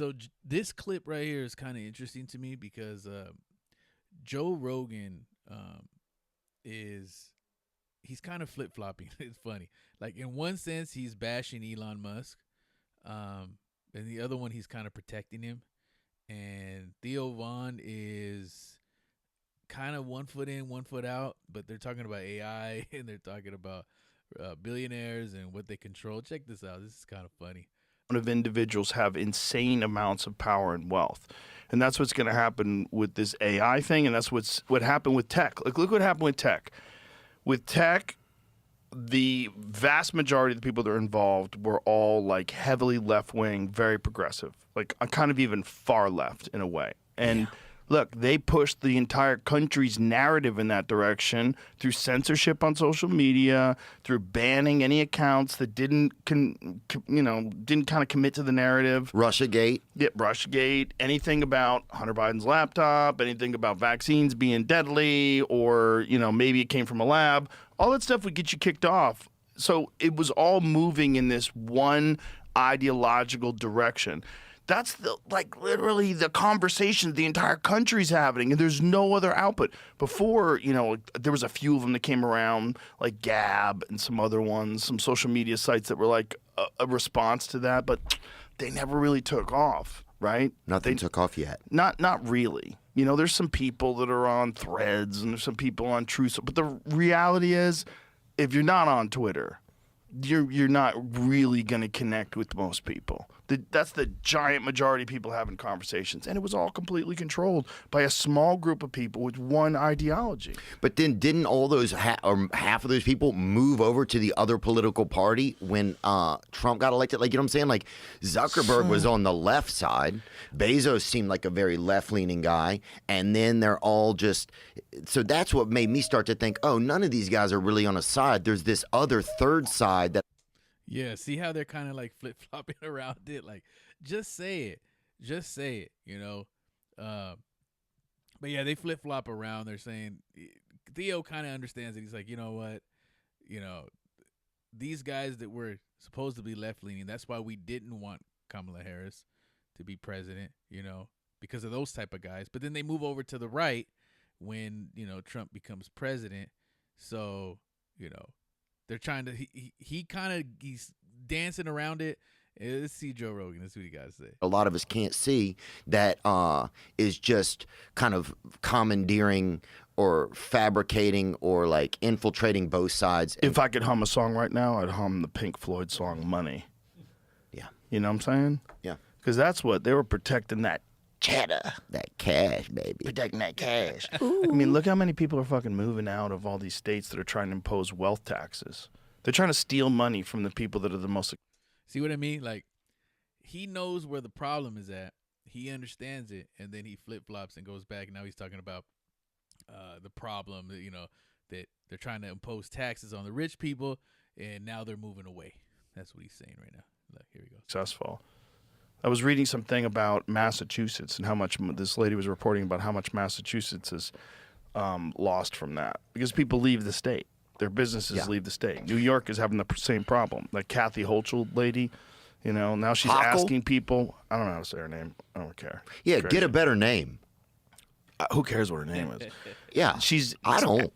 So this clip right here is kind of interesting to me because Joe Rogan is he's kind of flip flopping. It's funny. Like in one sense, he's bashing Elon Musk, and the other one he's kind of protecting him. And Theo Vaughn is kind of 1 foot in, 1 foot out, but they're talking about AI and they're talking about billionaires and what they control. Check this out. This is kind of funny. Of individuals have insane amounts of power and wealth, and that's what's going to happen with this AI thing, and that's what happened with tech. Like, look what happened with tech. With tech, the vast majority of the people that are involved were all like heavily left wing, very progressive, like kind of even far left in a way. And look, they pushed the entire country's narrative in that direction through censorship on social media, through banning any accounts that didn't kind of commit to the narrative. Russiagate. Yeah, Russiagate. Anything about Hunter Biden's laptop, anything about vaccines being deadly, or maybe it came from a lab. All that stuff would get you kicked off. So it was all moving in this one ideological direction. That's literally the conversation the entire country's having, and there's no other output. Before, there was a few of them that came around, like Gab and some other ones, some social media sites that were like a response to that, but they never really took off, right? Nothing took off yet. Not really. There's some people that are on Threads, and there's some people on Truth, but the reality is, if you're not on Twitter, you're not really going to connect with most people. That's the giant majority of people having conversations. And it was all completely controlled by a small group of people with one ideology. But then didn't all those or half of those people move over to the other political party when Trump got elected? Like, you know what I'm saying? Like, Zuckerberg was on the left side. Bezos seemed like a very left-leaning guy. And then they're all just... So that's what made me start to think, oh, none of these guys are really on a side. There's this other third side that... Yeah, see how they're kind of like flip-flopping around it? Like, just say it. Just say it, But yeah, they flip-flop around. They're saying, Theo kind of understands it. He's like, you know what? These guys that were supposedly left-leaning, that's why we didn't want Kamala Harris to be president, because of those type of guys. But then they move over to the right when, Trump becomes president. So, they're trying to. He's dancing around it. Let's see Joe Rogan. Let's see what he got to say. a lot of us can't see that is just kind of commandeering or fabricating or like infiltrating both sides. If I could hum a song right now, I'd hum the Pink Floyd song Money. Yeah. You know what I'm saying? Yeah. Because that's what they were protecting, that cheddar. That cash, baby. Protecting that cash. I mean, look how many people are fucking moving out of all these states that are trying to impose wealth taxes. They're trying to steal money from the people that are the most... See what I mean? Like, he knows where the problem is at. He understands it, and then he flip-flops and goes back. Now he's talking about the problem, that they're trying to impose taxes on the rich people, and now they're moving away. That's what he's saying right now. Look, here we go. Successful. I was reading something about Massachusetts and how much this lady was reporting about how much Massachusetts has lost from that because people leave the state. Their businesses leave the state. New York is having the same problem. Like Kathy Hochul lady, now she's asking people. I don't know how to say her name. I don't care. Yeah, get a better name. Who cares what her name is? Yeah, she's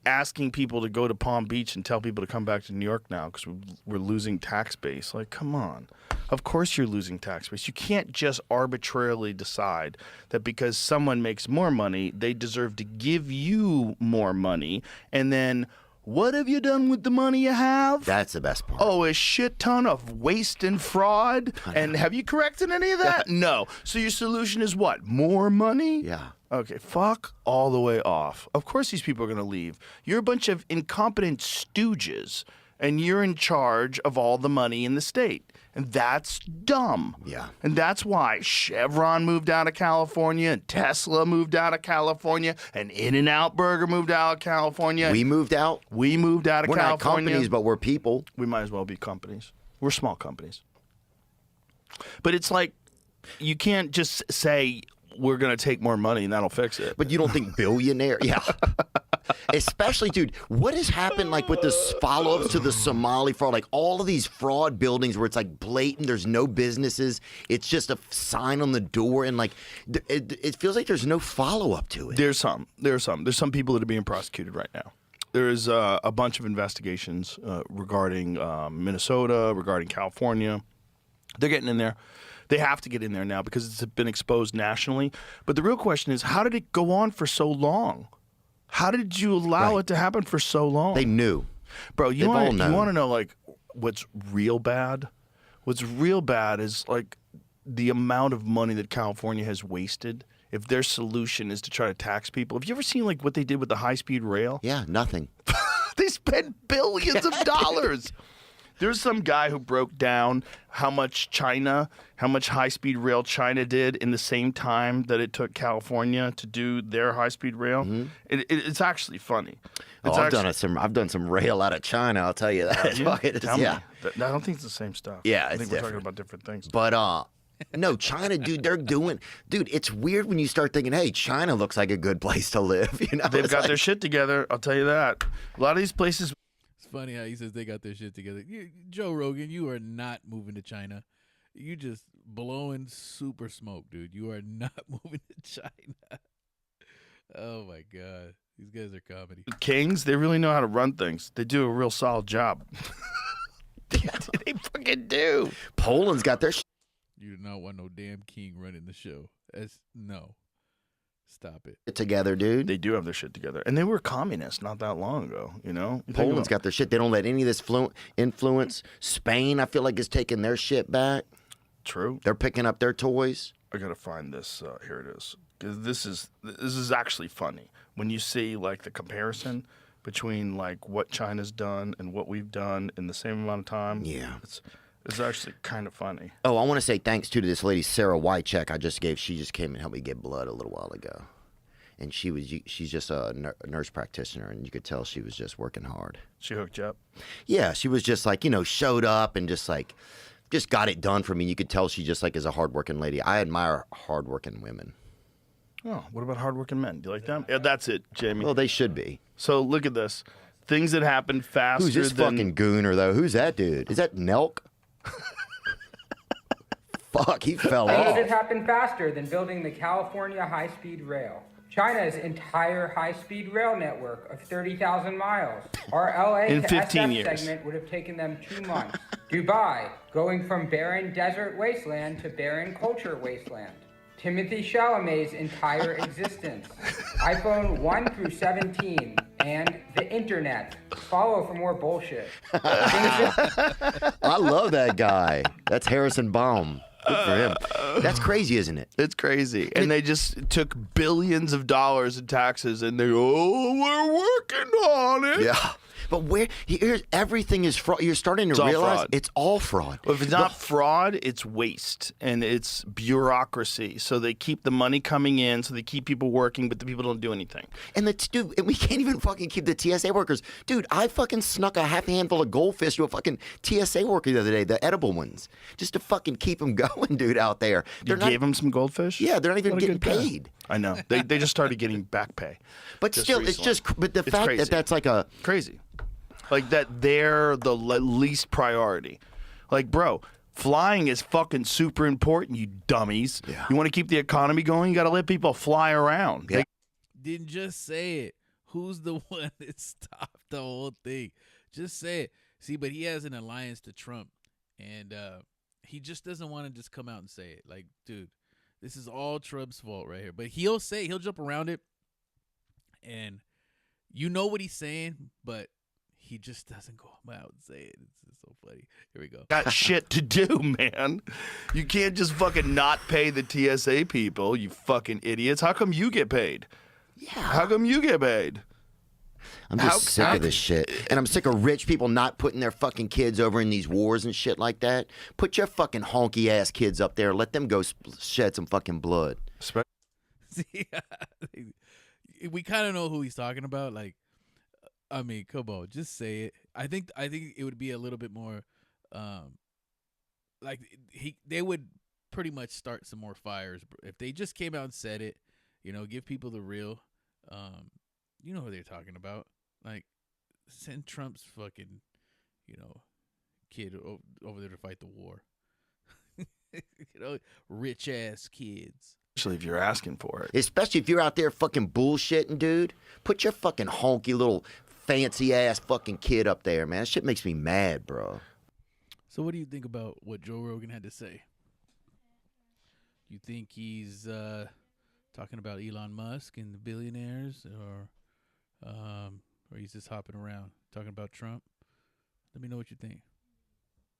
asking people to go to Palm Beach and tell people to come back to New York now because we're losing tax base. Like, come on. Of course you're losing tax base. You can't just arbitrarily decide that because someone makes more money, they deserve to give you more money. And then what have you done with the money you have? That's the best part. Oh, a shit ton of waste and fraud. And have you corrected any of that? No. So your solution is what? More money? Yeah. Okay, fuck all the way off. Of course these people are going to leave. You're a bunch of incompetent stooges, and you're in charge of all the money in the state. And that's dumb. Yeah. And that's why Chevron moved out of California, and Tesla moved out of California, and In-N-Out Burger moved out of California. We moved out? We moved out of California. We're not companies, but we're people. We might as well be companies. We're small companies. But it's like, you can't just say, we're going to take more money and that'll fix it. But you don't think billionaire? Yeah. Especially, dude, what has happened like with the follow-ups to the Somali fraud? Like all of these fraud buildings where it's like blatant, there's no businesses, it's just a sign on the door, and like it feels like there's no follow-up to it. There's some people that are being prosecuted right now. There's a bunch of investigations regarding Minnesota, regarding California. They're getting in there. They have to get in there now because it's been exposed nationally. But the real question is, how did it go on for so long? How did you allow it to happen for so long? They knew. Bro, you want to know like what's real bad? What's real bad is like the amount of money that California has wasted. If their solution is to try to tax people. Have you ever seen like what they did with the high-speed rail? Yeah, nothing. They spent billions of dollars. There's some guy who broke down how much high-speed rail China did in the same time that it took California to do their high-speed rail. Mm-hmm. It's actually funny. I've done some rail out of China. I'll tell you that. Tell me. I don't think it's the same stuff. Yeah, I think we're talking about different things. But no, China, dude, dude, it's weird when you start thinking, hey, China looks like a good place to live. You know, they've got their shit together. I'll tell you that. A lot of these places. It's funny how he says they got their shit together. Joe Rogan, you are not moving to China. You just blowing super smoke, dude. You are not moving to China. Oh my God, these guys are comedy. Kings, they really know how to run things. They do a real solid job. They fucking do. Poland's got their You do not want no damn king running the show. No. Stop it. Together, dude. They do have their shit together. And they were communists not that long ago, you know? Poland's got their shit. They don't let any of this influence. Spain, I feel like, is taking their shit back. True. They're picking up their toys. I got to find this. Here it is. Because this is actually funny. When you see, like, the comparison between, like, what China's done and what we've done in the same amount of time. Yeah. It's actually kind of funny. Oh, I want to say thanks to this lady, Sarah Wycheck. She just came and helped me get blood a little while ago. And she's just a nurse practitioner, and you could tell she was just working hard. She hooked you up? Yeah, she was just like, showed up and just got it done for me. You could tell she just like is a hardworking lady. I admire hardworking women. Oh, what about hardworking men? Do you like them? Yeah, that's it, Jamie. Well, they should be. So look at this. Things that happen faster. Who's this fucking gooner, though? Who's that dude? Is that Nelk? Fuck, he fell off. Things that happen faster than building the California high-speed rail. China's entire high-speed rail network of 30,000 miles. Our LA in to 15 SF years. segment would have taken them 2 months. Dubai, going from barren desert wasteland to barren culture wasteland. Timothy Chalamet's entire existence. iPhone 1 through 17 and the internet. Follow for more bullshit. I love that guy. That's Harrison Baum. Good for him. That's crazy, isn't it? It's crazy. And they just took billions of dollars in taxes and they go, oh, we're working on it. Yeah. But everything is fraud. You're starting to realize it's all fraud. Well, if it's not fraud, it's waste and it's bureaucracy. So they keep the money coming in, so they keep people working, but the people don't do anything. And we can't even fucking keep the TSA workers. Dude, I fucking snuck a half handful of goldfish to a fucking TSA worker the other day, the edible ones, just to fucking keep them going, dude, out there. You gave them some goldfish? Yeah, they're not even getting paid. I know. They just started getting back pay. But still, recently. But the fact crazy. that's like a... Crazy. Like that they're the least priority. Like, bro, flying is fucking super important, you dummies. Yeah. You want to keep the economy going, you got to let people fly around. Yeah. Didn't just say it. Who's the one that stopped the whole thing? Just say it. See, but he has an alliance to Trump, and he just doesn't want to just come out and say it. Like, dude, this is all Trump's fault right here. But he'll jump around it, and you know what he's saying, but he just doesn't go out and say it. It's so funny. Here we go. Got shit to do, man. You can't just fucking not pay the TSA people, you fucking idiots. How come you get paid? Yeah. How come you get paid? I'm just sick of this shit. And I'm sick of rich people not putting their fucking kids over in these wars and shit like that. Put your fucking honky ass kids up there. Let them go shed some fucking blood. See, we kind of know who he's talking about. Like, I mean, come on, just say it. I think it would be a little bit more, like they would pretty much start some more fires if they just came out and said it. Give people the real. you know who they're talking about. Like, send Trump's fucking, kid over there to fight the war. Rich ass kids. Especially if you're asking for it. Especially if you're out there fucking bullshitting, dude. Put your fucking honky little fancy ass fucking kid up there, man. That shit makes me mad, bro. So what do you think about what Joe Rogan had to say? You think he's talking about Elon Musk and the billionaires, or he's just hopping around talking about Trump? Let me know what you think.